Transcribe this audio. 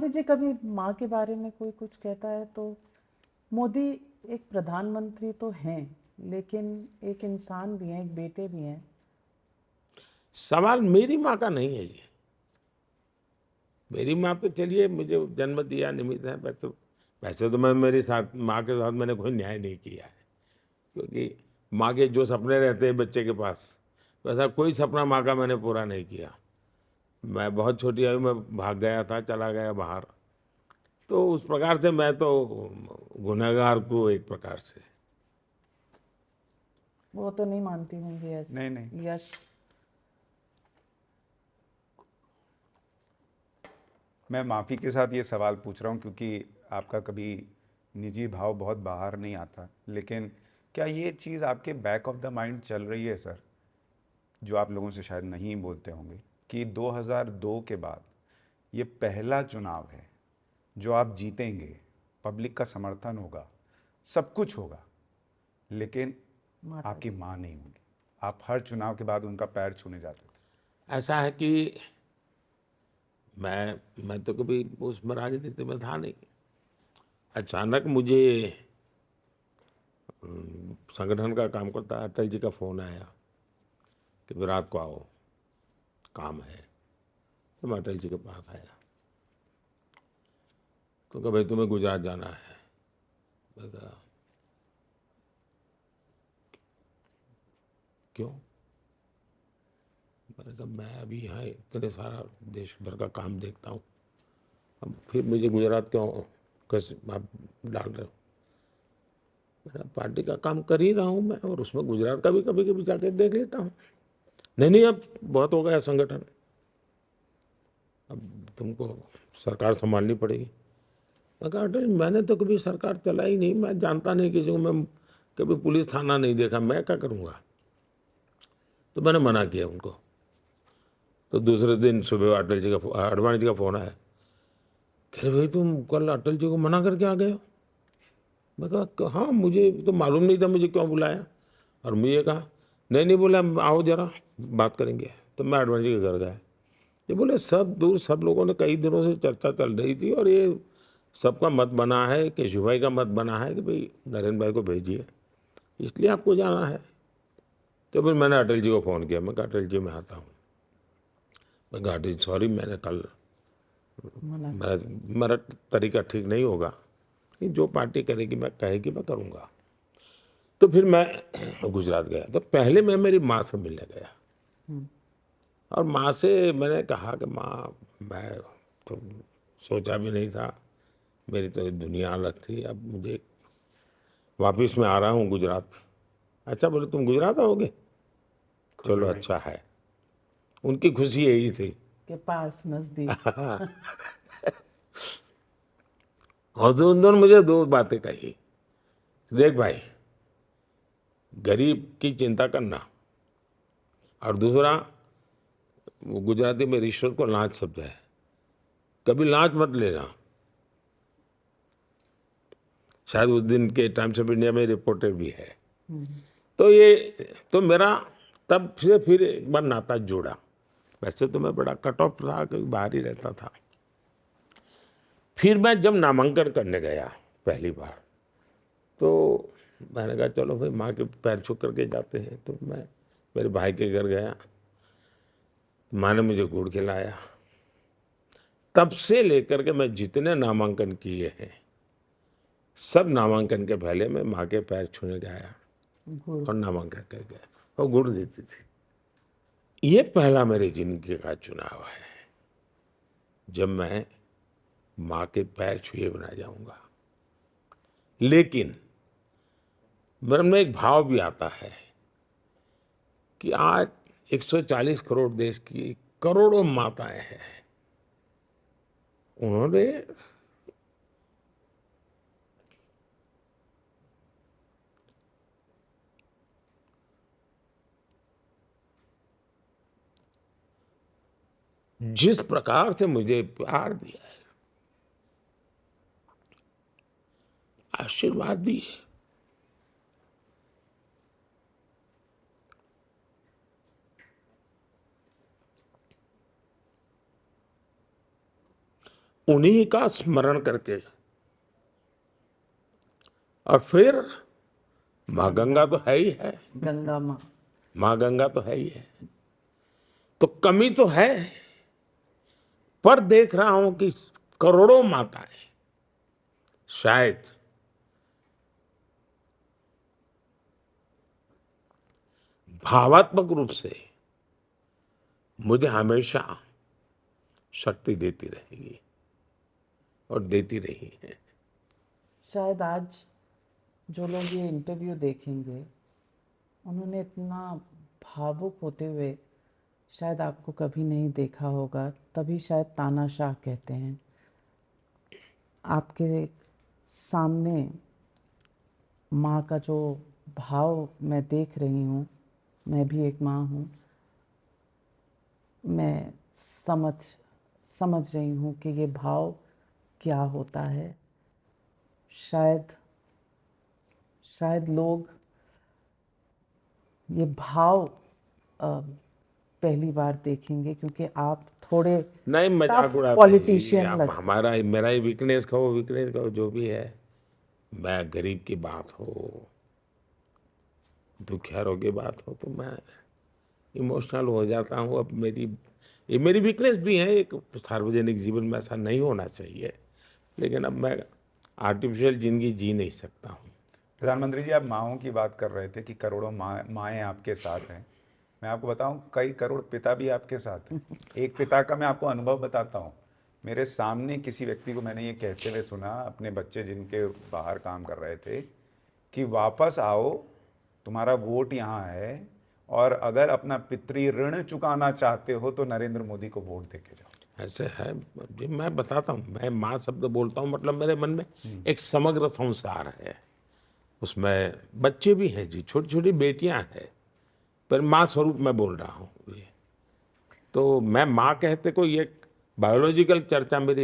मोदी जी कभी माँ के बारे में कोई कुछ कहता है तो मोदी एक प्रधानमंत्री तो हैं, लेकिन एक इंसान भी हैं, एक बेटे भी हैं। सवाल मेरी माँ का नहीं है जी। मेरी माँ तो चलिए मुझे जन्म दिया निमित्त है, वैसे तो मैं मेरी साथ माँ के साथ मैंने कोई न्याय नहीं किया है, क्योंकि माँ के जो सपने रहते हैं बच्चे के पास, वैसा कोई सपना माँ का मैंने पूरा नहीं किया। मैं बहुत छोटी आयु में भाग गया था, चला गया बाहर, तो उस प्रकार से मैं तो गुनहगार को एक प्रकार से। वो तो नहीं मानती होंगी नहीं नहीं, ऐसे यश। मैं माफ़ी के साथ ये सवाल पूछ रहा हूँ क्योंकि आपका कभी निजी भाव बहुत बाहर नहीं आता, लेकिन क्या ये चीज़ आपके बैक ऑफ द माइंड चल रही है सर, जो आप लोगों से शायद नहीं बोलते होंगे, कि 2002 के बाद ये पहला चुनाव है जो आप जीतेंगे, पब्लिक का समर्थन होगा, सब कुछ होगा, लेकिन माता आपकी जी। माँ नहीं होंगी। आप हर चुनाव के बाद उनका पैर छूने जाते थे। ऐसा है कि मैं तो कभी उसमें राजनीति में था नहीं। अचानक मुझे संगठन का काम करता अटल जी का फ़ोन आया कि विराट को आओ, काम है। तो मैं अटल जी के पास आया, तो कहा भाई तुम्हें गुजरात जाना है। मैं कहा क्यों? मैंने कहा मैं अभी यहाँ इतने सारा देश भर का काम देखता हूँ, अब फिर मुझे गुजरात क्यों कैसे आप डाल रहे हो? मेरा पार्टी का काम कर ही रहा हूँ मैं, और उसमें गुजरात का भी कभी कभी जाके देख लेता हूँ। नहीं नहीं, अब बहुत हो गया संगठन, अब तुमको सरकार संभालनी पड़ेगी। मैं कहा अटल मैंने तो कभी सरकार चलाई नहीं, मैं जानता नहीं किसी को, मैं कभी पुलिस थाना नहीं देखा, मैं क्या करूँगा? तो मैंने मना किया उनको। तो दूसरे दिन सुबह अटल जी का आडवाणी जी का फ़ोन आया, कह रहे भाई तुम कल अटल जी को मना करके आ गए हो। मैं कहा हाँ, मुझे तो मालूम नहीं था मुझे क्यों बुलाया। और मुझे कहा नहीं नहीं, बोला आओ जरा बात करेंगे। तो मैं आडवाणी जी के घर गया। ये बोले सब दूर सब लोगों ने कई दिनों से चर्चा चल रही थी, और ये सबका मत बना है, केशु भाई का मत बना है कि भाई नरेंद्र भाई को भेजिए, इसलिए आपको जाना है। तो फिर मैंने अटल जी को फ़ोन किया, मैं कहा अटल जी मैं आता हूँ। मैं कहा अटल सॉरी, मैंने कल मना कर मेरा मेरा तरीका ठीक नहीं होगा, कि जो पार्टी करेगी मैं कहेगी मैं करूँगा। तो फिर मैं गुजरात गया, तो पहले मैं मेरी माँ से मिलने गया, और माँ से मैंने कहा कि माँ मैं तो सोचा भी नहीं था, मेरी तो दुनिया अलग थी, अब मुझे वापस मैं आ रहा हूँ गुजरात। अच्छा, बोले तुम गुजरात आओगे? खुशी चलो हुई। अच्छा है। उनकी खुशी यही थी। के पास नजदीक। और तो उन्होंने मुझे दो बातें कही, देख भाई, गरीब की चिंता करना, और दूसरा वो गुजराती में रिश्वत को लांच शब्द है, कभी लांच मत लेना। शायद उस दिन के टाइम्स ऑफ इंडिया में रिपोर्टेड भी है। तो ये तो मेरा तब से फिर एक बार नाता जुड़ा। वैसे तो मैं बड़ा कट ऑफ था, कभी बाहर ही रहता था। फिर मैं जब नामांकन करने गया पहली बार, तो मैंने कहा चलो भाई माँ के पैर छू करके जाते हैं। तो मैं मेरे भाई के घर गया, माँ ने मुझे गुड़ खिलाया। तब से लेकर के मैं जितने नामांकन किए हैं, सब नामांकन के पहले मैं माँ के पैर छूने गया गुड़। और नामांकन कर गया, और गुड़ देती थी। ये पहला मेरे जिंदगी का चुनाव है जब मैं माँ के पैर छुए बिना जाऊंगा। लेकिन मेरे में एक भाव भी आता है कि आज 140 करोड़ देश की करोड़ों माताएं हैं, उन्होंने जिस प्रकार से मुझे प्यार दिया है, आशीर्वाद दिए, उन्हीं का स्मरण करके, और फिर माँ गंगा तो है ही है, गंगा माँ। माँ गंगा तो है ही है, तो कमी तो है, पर देख रहा हूं कि करोड़ों माताएं शायद भावात्मक रूप से मुझे हमेशा शक्ति देती रहेगी और देती रही है। शायद आज जो लोग ये इंटरव्यू देखेंगे उन्होंने इतना भावुक होते हुए शायद आपको कभी नहीं देखा होगा, तभी शायद तानाशाह कहते हैं। आपके सामने माँ का जो भाव मैं देख रही हूँ, मैं भी एक माँ हूँ, मैं समझ रही हूँ कि ये भाव क्या होता है। शायद लोग ये भाव पहली बार देखेंगे क्योंकि आप थोड़े नहीं, मजाक टफ उड़ाते हैं जी, पॉलिटिशियन आप लगते। हमारा मेरा ही वीकनेस का, वो वीकनेस का जो भी है, मैं गरीब की बात हो, दुखियारों की बात हो तो मैं इमोशनल हो जाता हूँ। अब ये मेरी वीकनेस भी है, एक सार्वजनिक जीवन में ऐसा नहीं होना चाहिए, लेकिन अब मैं आर्टिफिशियल जिंदगी जी नहीं सकता हूँ। प्रधानमंत्री जी, आप माँओं की बात कर रहे थे कि करोड़ों माएँ आपके साथ हैं। मैं आपको बताऊं, कई करोड़ पिता भी आपके साथ हैं। एक पिता का मैं आपको अनुभव बताता हूं। मेरे सामने किसी व्यक्ति को मैंने ये कहते हुए सुना, अपने बच्चे जिनके बाहर काम कर रहे थे, कि वापस आओ, तुम्हारा वोट यहाँ है, और अगर अपना पितृ ऋण चुकाना चाहते हो तो नरेंद्र मोदी को वोट दे के जाओ। ऐसे है जी, मैं बताता हूँ, मैं माँ शब्द बोलता हूँ मतलब मेरे मन में एक समग्र संसार है, उसमें बच्चे भी हैं जी, छोटी छोटी बेटियां हैं, पर माँ स्वरूप मैं बोल रहा हूँ। तो मैं माँ कहते कोई एक बायोलॉजिकल चर्चा मेरी